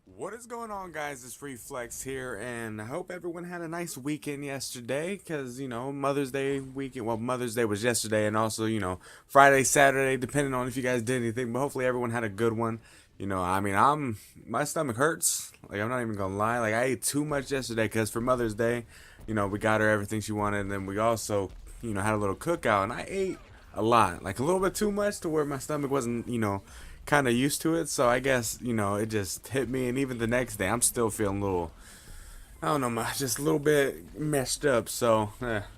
What is going on, guys? It's Reflex here, and I hope everyone had a nice weekend yesterday because, Mother's Day weekend. Well, Mother's Day was yesterday, and also, Friday, Saturday, depending on if you guys did anything. But hopefully, everyone had a good one. My stomach hurts. Like, I'm not even gonna lie. Like, I ate too much yesterday because for Mother's Day, we got her everything she wanted, and then we also, had a little cookout, and I ate a lot, like a little bit too much to where my stomach wasn't, kind of used to it. So I guess it just hit me, and even the next day, I'm still feeling a little. I don't know, just a little bit messed up. So,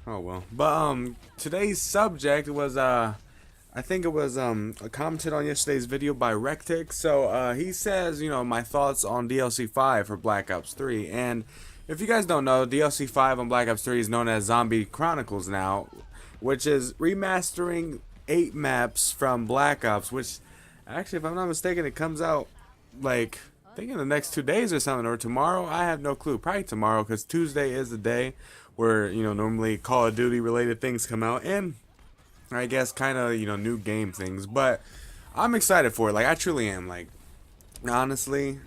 oh well. But today's subject was I think it was commented on yesterday's video by Rectic. So he says, my thoughts on DLC 5 for Black Ops 3, and if you guys don't know, DLC 5 on Black Ops 3 is known as Zombie Chronicles now, which is remastering 8 maps from Black Ops, which actually, if I'm not mistaken, it comes out like I think in the next 2 days or something, or tomorrow. I have no clue. Probably tomorrow, because Tuesday is the day where normally Call of Duty related things come out, and I guess kind of new game things. But I'm excited for it. Like, I truly am. Like, honestly,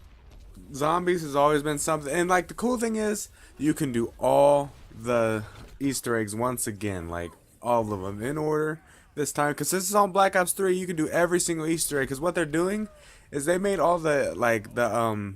zombies has always been something, and like the cool thing is you can do all the Easter eggs once again, like all of them in order this time, because this is on Black Ops 3. You can do every single Easter egg, because what they're doing is they made all the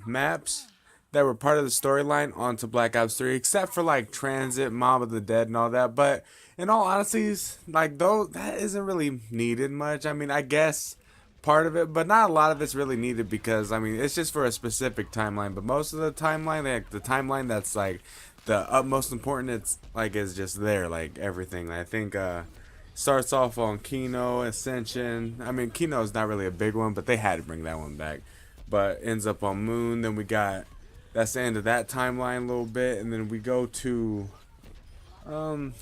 maps that were part of the storyline onto Black Ops 3, except for like Transit, Mob of the Dead, and all that. But in all honesty, like, though, that isn't really needed much. I mean, I guess part of it, but not a lot of it's really needed, because I mean, it's just for a specific timeline. But most of the timeline, like the timeline that's like the utmost important, it's like is just there, like everything. I think starts off on Kino, Ascension. I mean, Kino's not really a big one, but they had to bring that one back. But ends up on Moon. Then we got, that's the end of that timeline a little bit, and then we go to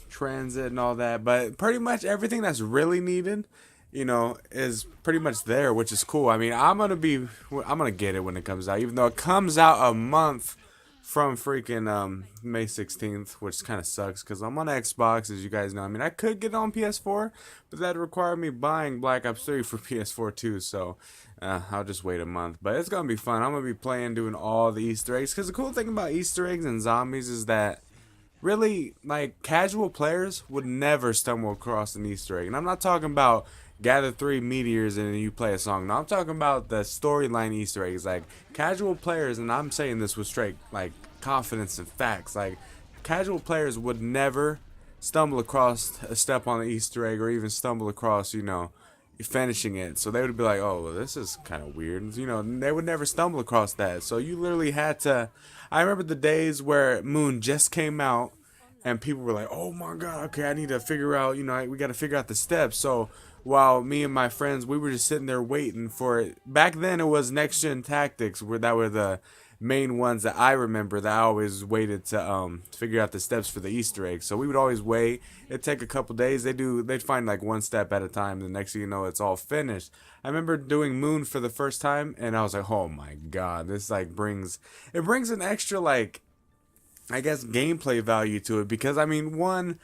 Transit and all that. But pretty much everything that's really needed, is pretty much there, which is cool. I mean, I'm gonna get it when it comes out, even though it comes out a month from freaking May 16th, which kind of sucks because I'm on Xbox, as you guys know. I mean, I could get it on PS4, but that'd require me buying Black Ops 3 for PS4 too, so I'll just wait a month. But it's gonna be fun. I'm gonna be playing, doing all the Easter eggs, because the cool thing about Easter eggs and zombies is that really, like, casual players would never stumble across an Easter egg. And I'm not talking about gather 3 meteors and you play a song. No, I'm talking about the storyline Easter eggs. Like, casual players, and I'm saying this with straight, like, confidence and facts. Like, casual players would never stumble across a step on the Easter egg, or even stumble across, finishing it. So they would be like, oh, well, this is kind of weird. They would never stumble across that. So you literally had to. I remember the days where Moon just came out, and people were like, oh my god, okay, I need to figure out, we got to figure out the steps. So while me and my friends, we were just sitting there waiting for it. Back then, it was Next Gen Tactics, that were the main ones that I remember, that I always waited to figure out the steps for the Easter eggs. So we would always wait. It'd take a couple days. They'd find like one step at a time. The next thing you know, it's all finished. I remember doing Moon for the first time, and I was like, oh my god, this like brings an extra, like, I guess, gameplay value to it, because I mean, one,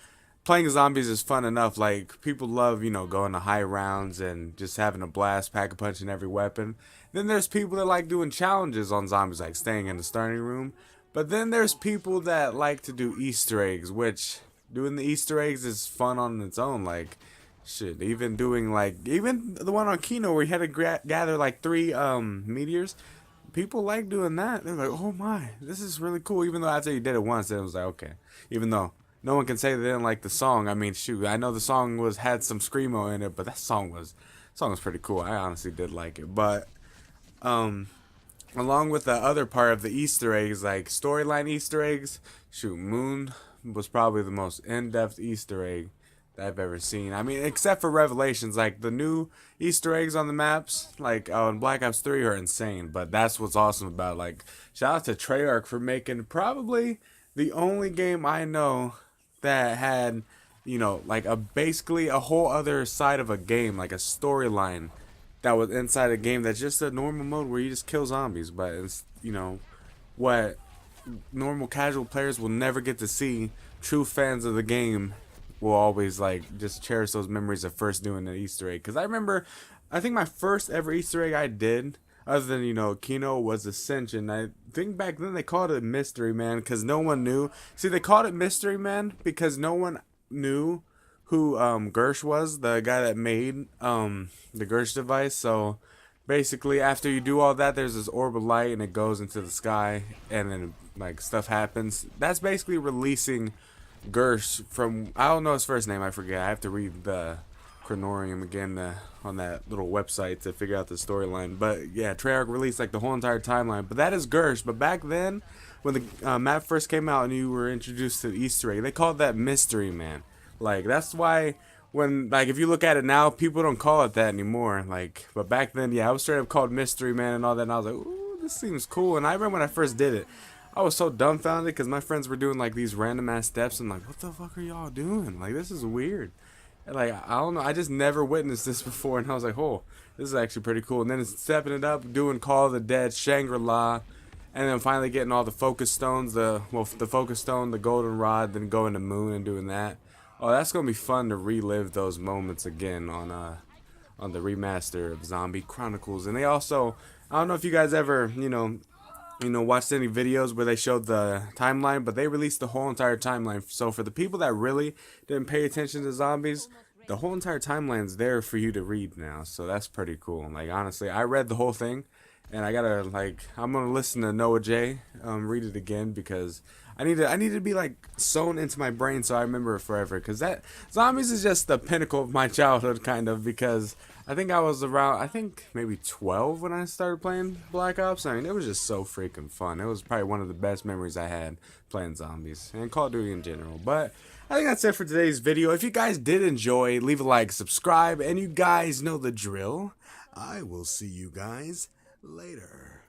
playing zombies is fun enough. Like, people love, going to high rounds and just having a blast, pack a punch in every weapon. Then there's people that like doing challenges on zombies, like staying in the starting room. But then there's people that like to do Easter eggs, which doing the Easter eggs is fun on its own. Like, shit, even doing, like, even the one on Kino where you had to gather like 3 meteors. People like doing that. They're like, oh my, this is really cool. Even though after you did it once, it was like, okay. Even though no one can say they didn't like the song. I mean, shoot, I know the song had some screamo in it, but that song was pretty cool. I honestly did like it. But along with the other part of the Easter eggs, like storyline Easter eggs, shoot, Moon was probably the most in-depth Easter egg that I've ever seen. I mean, except for Revelations, like the new Easter eggs on the maps, like in Black Ops 3, are insane. But that's what's awesome about it. Like, shout out to Treyarch for making probably the only game I know that had, like basically a whole other side of a game, like a storyline that was inside a game that's just a normal mode where you just kill zombies. But it's, what normal casual players will never get to see, true fans of the game will always like just cherish those memories of first doing an Easter egg. Because I remember, I think my first ever Easter egg I did, other than Kino, was Ascension. I think back then they called it Mystery Man because no one knew. See, they called it Mystery Man because no one knew who Gersh was, the guy that made the Gersh device. So basically, after you do all that, there's this orb of light and it goes into the sky, and then like stuff happens. That's basically releasing Gersh from, I don't know his first name, I forget. I have to read the Chronorium again on that little website to figure out the storyline. But yeah, Treyarch released like the whole entire timeline. But that is Gersh. But back then, when the map first came out and you were introduced to the Easter egg, they called that Mystery Man. Like that's why when like if you look at it now, people don't call it that anymore. Like, but back then, yeah, I was straight up called Mystery Man and all that. And I was like, ooh, this seems cool. And I remember when I first did it, I was so dumbfounded because my friends were doing like these random ass steps and like, what the fuck are y'all doing? Like, this is weird. And, like, I don't know, I just never witnessed this before, and I was like, oh, this is actually pretty cool. And then it's stepping it up, doing Call of the Dead, Shangri-La, and then finally getting all the focus stones, the focus stone, the golden rod, then going to Moon and doing that. Oh, that's gonna be fun to relive those moments again on the remaster of Zombie Chronicles. And they also, I don't know if you guys ever, watched any videos where they showed the timeline, but they released the whole entire timeline. So for the people that really didn't pay attention to zombies, the whole entire timeline's there for you to read now. So that's pretty cool. Like, honestly, I read the whole thing, and I gotta, like, I'm gonna listen to Noah J read it again because I need to be like sewn into my brain so I remember it forever. Because that zombies is just the pinnacle of my childhood, kind of. Because I think I was around, I think maybe 12 when I started playing Black Ops. I mean, it was just so freaking fun. It was probably one of the best memories I had playing zombies and Call of Duty in general. But I think that's it for today's video. If you guys did enjoy, leave a like, subscribe, and you guys know the drill. I will see you guys later.